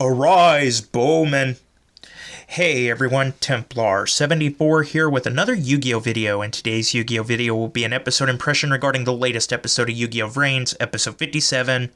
Arise, Bowman! Hey everyone, Templar74 here with another Yu-Gi-Oh video, and today's Yu-Gi-Oh video will be an episode impression regarding the latest episode of Yu-Gi-Oh VRAINS, episode 57,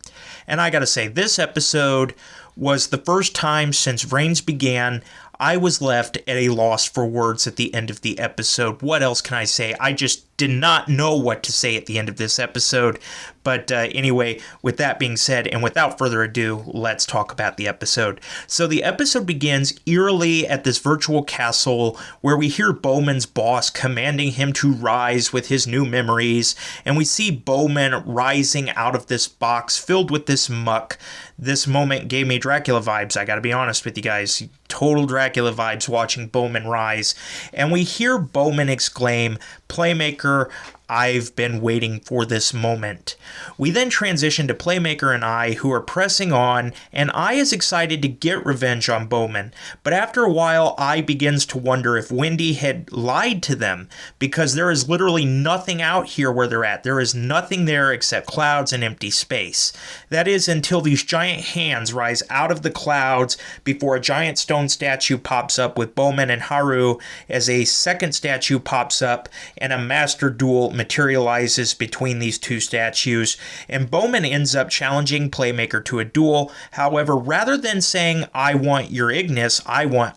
and I gotta say, this episode was the first time since VRAINS began I was left at a loss for words at the end of the episode. What else can I say? I just did not know what to say at the end of this episode. But anyway, with that being said, and without further ado, let's talk about the episode. So the episode begins eerily at this virtual castle where we hear Bowman's boss commanding him to rise with his new memories, and we see Bowman rising out of this box filled with this muck. This moment gave me Dracula vibes, I gotta be honest with you guys. Total Dracula vibes watching Bowman rise. And we hear Bowman exclaim, "Playmaker, I've been waiting for this moment." We then transition to Playmaker and I, who are pressing on, and I is excited to get revenge on Bowman. But after a while, I begins to wonder if Wendy had lied to them, because there is literally nothing out here where they're at. There is nothing there except clouds and empty space. That is until these giant hands rise out of the clouds before a giant stone statue pops up with Bowman and Haru, as a second statue pops up and a master duel materializes between these two statues, and Bowman ends up challenging Playmaker to a duel. However, rather than saying, "I want your Ignis, I want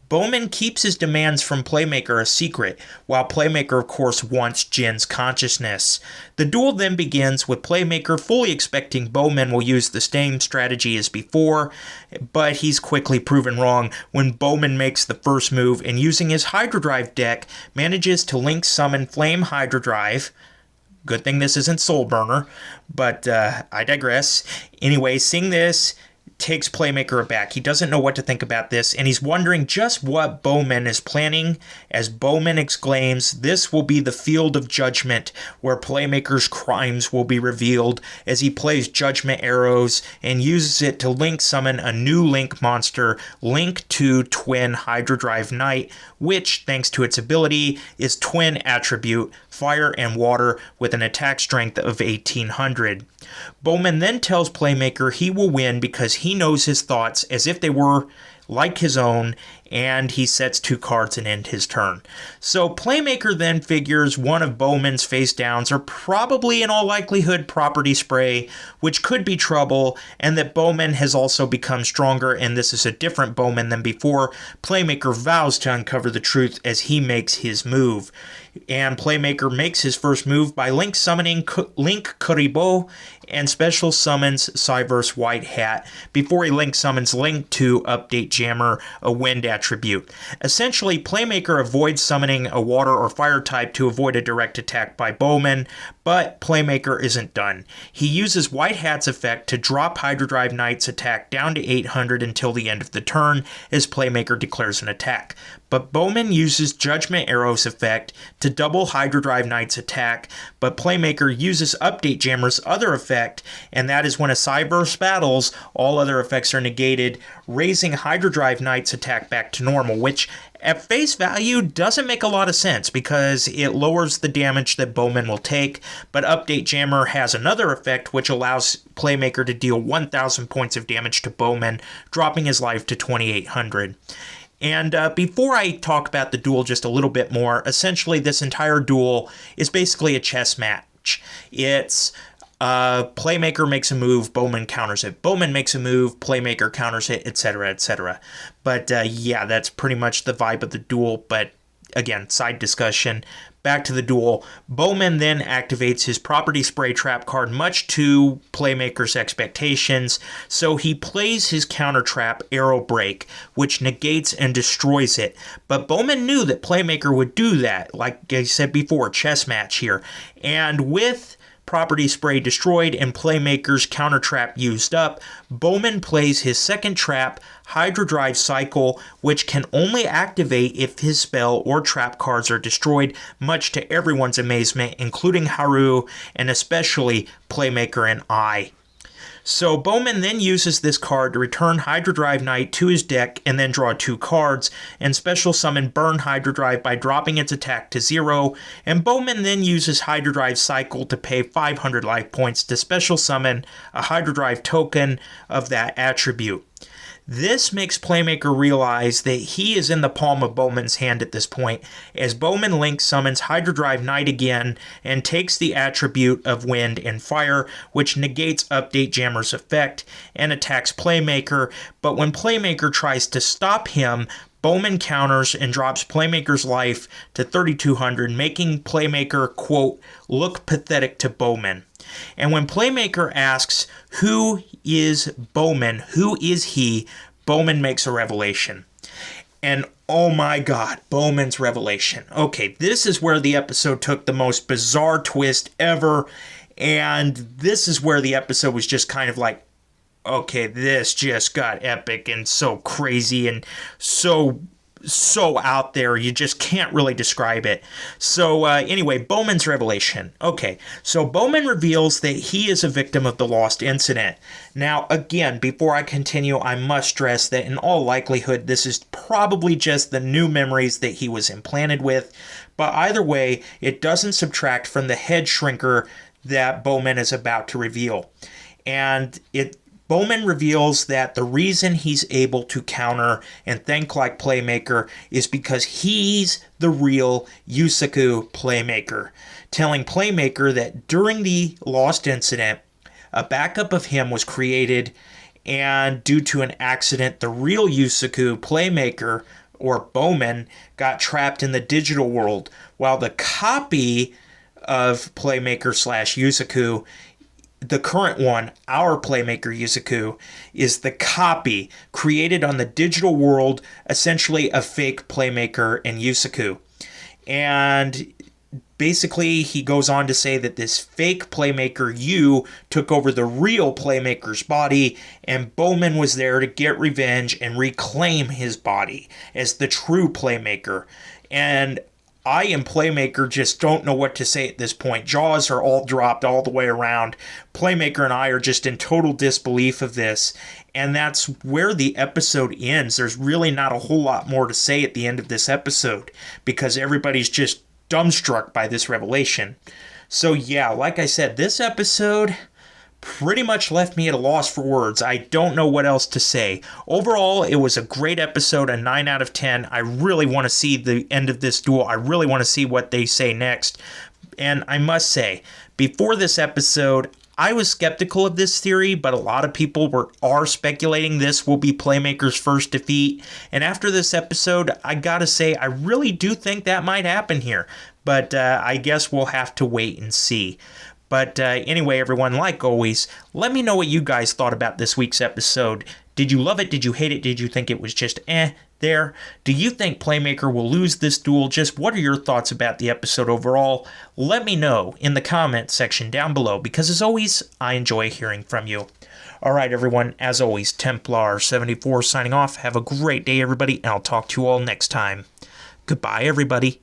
Bowman keeps his demands from Playmaker a secret, while Playmaker of course wants Jin's consciousness. The duel then begins with Playmaker fully expecting Bowman will use the same strategy as before, but he's quickly proven wrong when Bowman makes the first move and, using his Hydrodrive deck, manages to link summon Flame Hydrodrive. Good thing this isn't Soul Burner, but I digress. Anyway, seeing this takes Playmaker aback. He doesn't know what to think about this, and he's wondering just what Bowman is planning, as Bowman exclaims, "This will be the field of judgment, where Playmaker's crimes will be revealed," as he plays Judgment Arrows and uses it to link summon a new Link monster, Link 2 Twin Hydrodrive Knight, which, thanks to its ability, is Twin attribute, fire and water, with an attack strength of 1800. Bowman then tells Playmaker he will win because he knows his thoughts as if they were like his own, and he sets two cards and ends his turn. So Playmaker then figures one of Bowman's face downs are probably in all likelihood Property Spray, which could be trouble, and that Bowman has also become stronger and this is a different Bowman than before. Playmaker vows to uncover the truth as he makes his move. And Playmaker makes his first move by link summoning Link Kuribo and special summons Cyverse White Hat before he link summons Link 2 Update Jammer, a wind attribute. Essentially, Playmaker avoids summoning a water or fire type to avoid a direct attack by Bowman, but Playmaker isn't done. He uses White Hat's effect to drop Hydrodrive Knight's attack down to 800 until the end of the turn, as Playmaker declares an attack. But Bowman uses Judgment Arrow's effect to double Hydrodrive Knight's attack, but Playmaker uses Update Jammer's other effect, and that is when a Cyberse battles, all other effects are negated, raising Hydrodrive Knight's attack back to normal, which at face value doesn't make a lot of sense because it lowers the damage that Bowman will take, but Update Jammer has another effect which allows Playmaker to deal 1,000 points of damage to Bowman, dropping his life to 2,800. And before I talk about the duel just a little bit more, essentially this entire duel is basically a chess match. It's Playmaker makes a move, Bowman counters it. Bowman makes a move, Playmaker counters it, etc., etc. But yeah, that's pretty much the vibe of the duel, but again, side discussion. Back to the duel. Bowman then activates his Property Spray trap card, much to Playmaker's expectations, so he plays his counter trap, Arrow Break, which negates and destroys it. But Bowman knew that Playmaker would do that, like I said before, chess match here. And with Property Spray destroyed and Playmaker's counter trap used up, Bowman plays his second trap, Hydrodrive Cycle, which can only activate if his spell or trap cards are destroyed, much to everyone's amazement, including Haru and especially Playmaker and I. So Bowman then uses this card to return Hydrodrive Knight to his deck and then draw 2 cards, and special summon Burn Hydrodrive by dropping its attack to 0, and Bowman then uses Hydrodrive Cycle to pay 500 life points to special summon a Hydrodrive token of that attribute. This makes Playmaker realize that he is in the palm of Bowman's hand at this point, as Bowman Link summons Hydrodrive Knight again and takes the attribute of Wind and Fire, which negates Update Jammer's effect and attacks Playmaker, but when Playmaker tries to stop him, Bowman counters and drops Playmaker's life to 3,200, making Playmaker, quote, look pathetic to Bowman. And when Playmaker asks, who is Bowman? Who is he? Bowman makes a revelation. And oh my god, Bowman's revelation. Okay, this is where the episode took the most bizarre twist ever. And this is where the episode was just kind of like, okay, this just got epic and so crazy and so out there, you just can't really describe it. So anyway, Bowman's revelation. Okay, so Bowman reveals that he is a victim of the Lost Incident. Now, again, before I continue, I must stress that in all likelihood, this is probably just the new memories that he was implanted with, but either way, it doesn't subtract from the head shrinker that Bowman is about to reveal. And Bowman reveals that the reason he's able to counter and think like Playmaker is because he's the real Yusaku Playmaker, telling Playmaker that during the Lost Incident, a backup of him was created, and due to an accident, the real Yusaku Playmaker, or Bowman, got trapped in the digital world, while the copy of Playmaker slash Yusaku, the current one, our Playmaker Yusaku, is the copy created on the digital world, essentially a fake Playmaker and Yusaku. And basically, he goes on to say that this fake Playmaker Yu took over the real Playmaker's body, and Bowman was there to get revenge and reclaim his body as the true Playmaker. And I and Playmaker just don't know what to say at this point. Jaws are all dropped all the way around. Playmaker and I are just in total disbelief of this. And that's where the episode ends. There's really not a whole lot more to say at the end of this episode, because everybody's just dumbstruck by this revelation. So yeah, like I said, this episode pretty much left me at a loss for words. I don't know what else to say. Overall, it was a great episode, a 9 out of 10. I really want to see the end of this duel. I really want to see what they say next. And I must say, before this episode, I was skeptical of this theory, but a lot of people are speculating this will be Playmaker's first defeat. And after this episode, I gotta say, I really do think that might happen here. But I guess we'll have to wait and see. But anyway, everyone, like always, let me know what you guys thought about this week's episode. Did you love it? Did you hate it? Did you think it was just there? Do you think Playmaker will lose this duel? Just what are your thoughts about the episode overall? Let me know in the comments section down below, because as always, I enjoy hearing from you. All right, everyone, as always, Templar74 signing off. Have a great day, everybody, and I'll talk to you all next time. Goodbye, everybody.